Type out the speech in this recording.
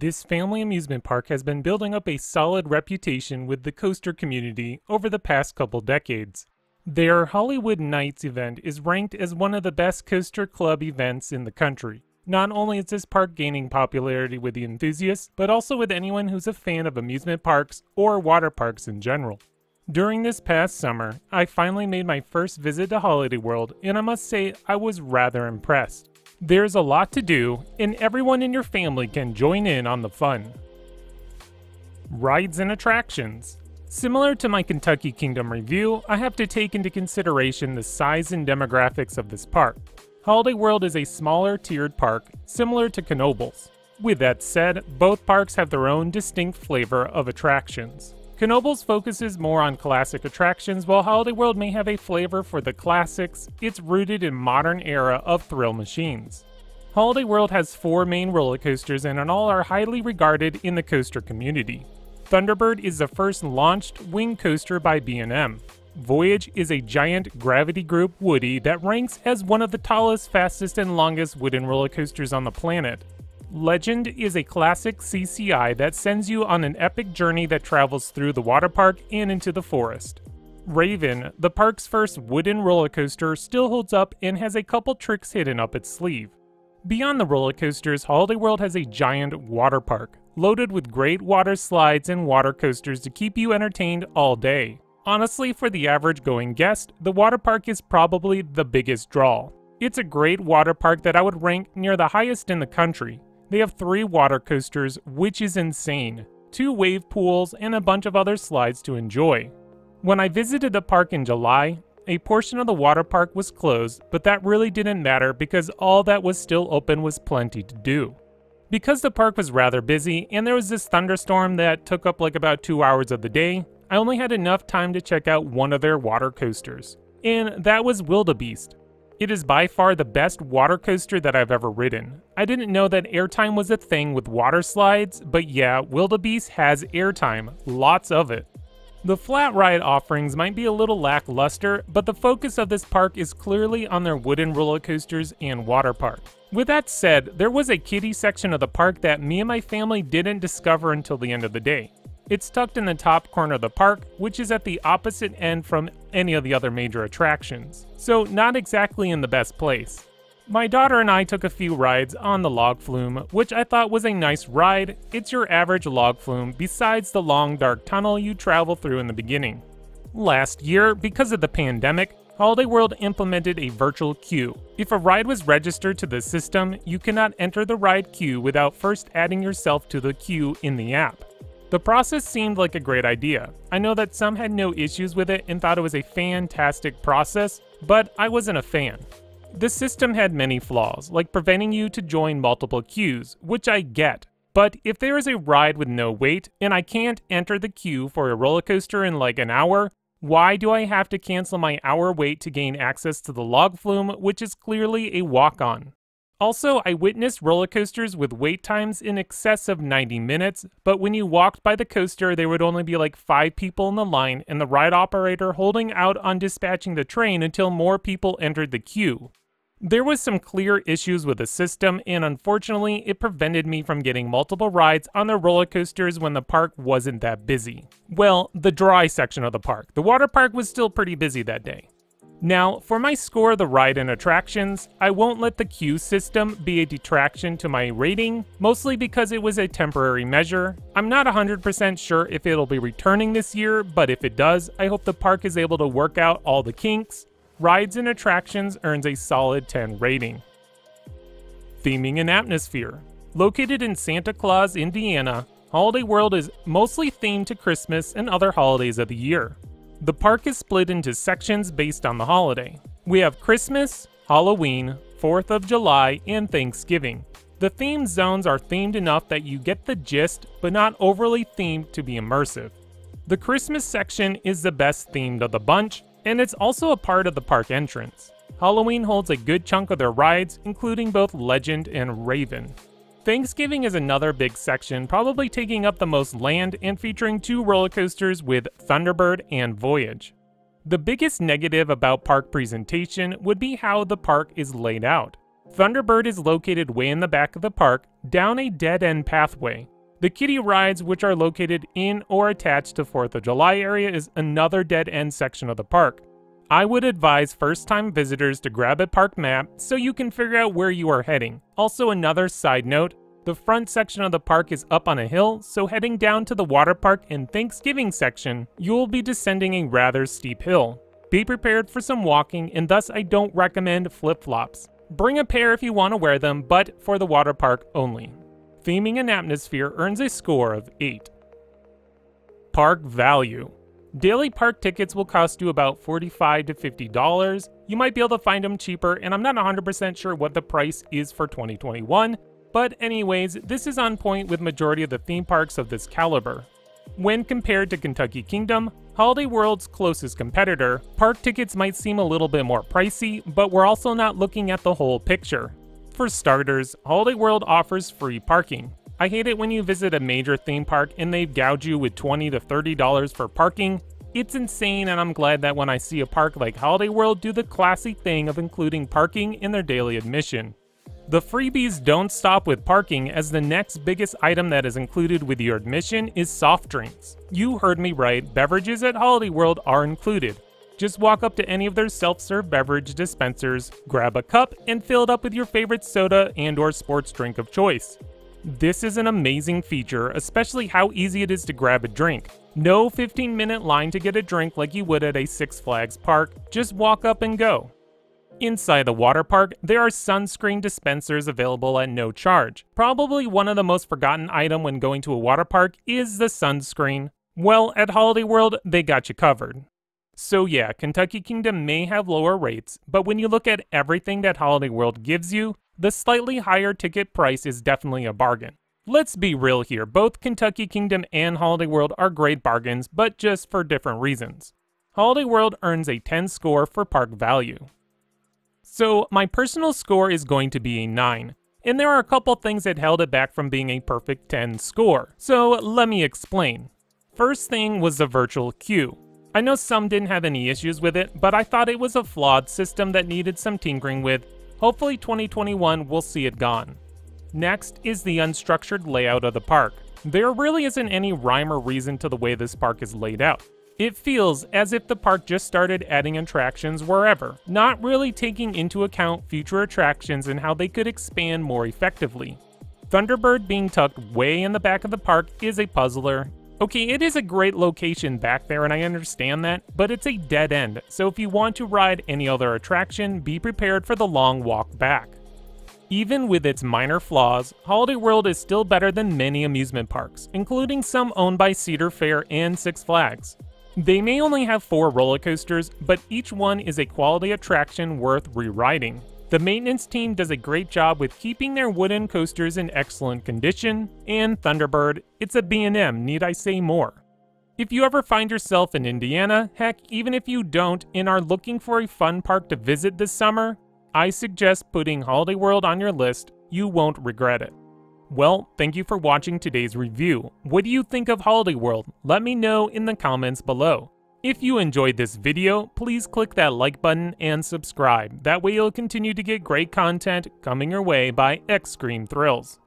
This family amusement park has been building up a solid reputation with the coaster community over the past couple decades. Their Hollywood Nights event is ranked as one of the best coaster club events in the country. Not only is this park gaining popularity with the enthusiasts, but also with anyone who's a fan of amusement parks or water parks in general. During this past summer, I finally made my first visit to Holiday World, and I must say I was rather impressed. There's a lot to do, and everyone in your family can join in on the fun. Rides and attractions. Similar to my Kentucky Kingdom review, I have to take into consideration the size and demographics of this park. Holiday World is a smaller tiered park, similar to Knoebels. With that said, both parks have their own distinct flavor of attractions. Knoebels focuses more on classic attractions, while Holiday World may have a flavor for the classics. It's rooted in modern era of thrill machines. Holiday World has 4 main roller coasters and all are highly regarded in the coaster community. Thunderbird is the first launched wing coaster by B&M. Voyage is a giant Gravity Group Woody that ranks as one of the tallest, fastest, and longest wooden roller coasters on the planet. Legend is a classic CCI that sends you on an epic journey that travels through the water park and into the forest. Raven, the park's first wooden roller coaster, still holds up and has a couple tricks hidden up its sleeve. Beyond the roller coasters, Holiday World has a giant water park, loaded with great water slides and water coasters to keep you entertained all day. Honestly, for the average going guest, the water park is probably the biggest draw. It's a great water park that I would rank near the highest in the country. They have 3 water coasters, which is insane, 2 wave pools, and a bunch of other slides to enjoy. When I visited the park in July, a portion of the water park was closed, but that really didn't matter because all that was still open was plenty to do. Because the park was rather busy and there was this thunderstorm that took up like about 2 hours of the day, I only had enough time to check out one of their water coasters, and that was Wildebeest. It is by far the best water coaster that I've ever ridden. I didn't know that airtime was a thing with water slides, but yeah, Wildebeest has airtime, lots of it. The flat ride offerings might be a little lackluster, but the focus of this park is clearly on their wooden roller coasters and water park. With that said, there was a kiddie section of the park that me and my family didn't discover until the end of the day. It's tucked in the top corner of the park, which is at the opposite end from any of the other major attractions, so not exactly in the best place. My daughter and I took a few rides on the log flume, which I thought was a nice ride. It's your average log flume besides the long dark tunnel you travel through in the beginning. Last year, because of the pandemic, Holiday World implemented a virtual queue. If a ride was registered to the system, you cannot enter the ride queue without first adding yourself to the queue in the app. The process seemed like a great idea. I know that some had no issues with it and thought it was a fantastic process, but I wasn't a fan. The system had many flaws, like preventing you to join multiple queues, which I get. But if there is a ride with no wait, and I can't enter the queue for a roller coaster in like an hour, why do I have to cancel my hour wait to gain access to the log flume, which is clearly a walk-on? Also, I witnessed roller coasters with wait times in excess of 90 minutes, but when you walked by the coaster, there would only be like 5 people in the line and the ride operator holding out on dispatching the train until more people entered the queue. There was some clear issues with the system, and unfortunately, it prevented me from getting multiple rides on the roller coasters when the park wasn't that busy. Well, the dry section of the park. The water park was still pretty busy that day. Now, for my score of the ride and attractions, I won't let the queue system be a detraction to my rating, mostly because it was a temporary measure. I'm not 100% sure if it'll be returning this year, but if it does, I hope the park is able to work out all the kinks. Rides and attractions earns a solid 10 rating. Theming and atmosphere. Located in Santa Claus, Indiana, Holiday World is mostly themed to Christmas and other holidays of the year. The park is split into sections based on the holiday. We have Christmas, Halloween, 4th of July, and Thanksgiving. The theme zones are themed enough that you get the gist, but not overly themed to be immersive. The Christmas section is the best themed of the bunch, and it's also a part of the park entrance. Halloween holds a good chunk of their rides, including both Legend and Raven. Thanksgiving is another big section, probably taking up the most land and featuring 2 roller coasters with Thunderbird and Voyage. The biggest negative about park presentation would be how the park is laid out. Thunderbird is located way in the back of the park, down a dead-end pathway. The kiddie rides, which are located in or attached to 4th of July area, is another dead-end section of the park. I would advise first-time visitors to grab a park map so you can figure out where you are heading. Also, another side note, the front section of the park is up on a hill, so heading down to the water park and Thanksgiving section, you will be descending a rather steep hill. Be prepared for some walking, and thus I don't recommend flip-flops. Bring a pair if you want to wear them, but for the water park only. Theming and atmosphere earns a score of 8. Park value. Daily park tickets will cost you about $45 to $50. You might be able to find them cheaper, and I'm not 100% sure what the price is for 2021, but anyways, this is on point with majority of the theme parks of this caliber. When compared to Kentucky Kingdom, Holiday World's closest competitor, park tickets might seem a little bit more pricey, but we're also not looking at the whole picture. For starters, Holiday World offers free parking. I hate it when you visit a major theme park and they gouge you with $20 to $30 for parking. It's insane, and I'm glad that when I see a park like Holiday World do the classy thing of including parking in their daily admission. The freebies don't stop with parking, as the next biggest item that is included with your admission is soft drinks. You heard me right, beverages at Holiday World are included. Just walk up to any of their self-serve beverage dispensers, grab a cup, and fill it up with your favorite soda and/or sports drink of choice. This is an amazing feature, especially how easy it is to grab a drink. No 15-minute line to get a drink like you would at a Six Flags park, just walk up and go. Inside the water park, there are sunscreen dispensers available at no charge. Probably one of the most forgotten items when going to a water park is the sunscreen. Well, at Holiday World, they got you covered. So yeah, Kentucky Kingdom may have lower rates, but when you look at everything that Holiday World gives you, the slightly higher ticket price is definitely a bargain. Let's be real here, both Kentucky Kingdom and Holiday World are great bargains, but just for different reasons. Holiday World earns a 10 score for park value. So my personal score is going to be a 9, and there are a couple things that held it back from being a perfect 10 score, so let me explain. First thing was the virtual queue. I know some didn't have any issues with it, but I thought it was a flawed system that needed some tinkering with. Hopefully 2021 will see it gone. Next is the unstructured layout of the park. There really isn't any rhyme or reason to the way this park is laid out. It feels as if the park just started adding attractions wherever, not really taking into account future attractions and how they could expand more effectively. Thunderbird being tucked way in the back of the park is a puzzler. Okay, it is a great location back there and I understand that, but it's a dead end, so if you want to ride any other attraction, be prepared for the long walk back. Even with its minor flaws, Holiday World is still better than many amusement parks, including some owned by Cedar Fair and Six Flags. They may only have 4 roller coasters, but each one is a quality attraction worth re-riding. The maintenance team does a great job with keeping their wooden coasters in excellent condition, and Thunderbird, it's a B&M, need I say more. If you ever find yourself in Indiana, heck, even if you don't and are looking for a fun park to visit this summer, I suggest putting Holiday World on your list. You won't regret it. Well, thank you for watching today's review. What do you think of Holiday World? Let me know in the comments below. If you enjoyed this video, please click that like button and subscribe. That way you'll continue to get great content coming your way by Xscreen Thrills.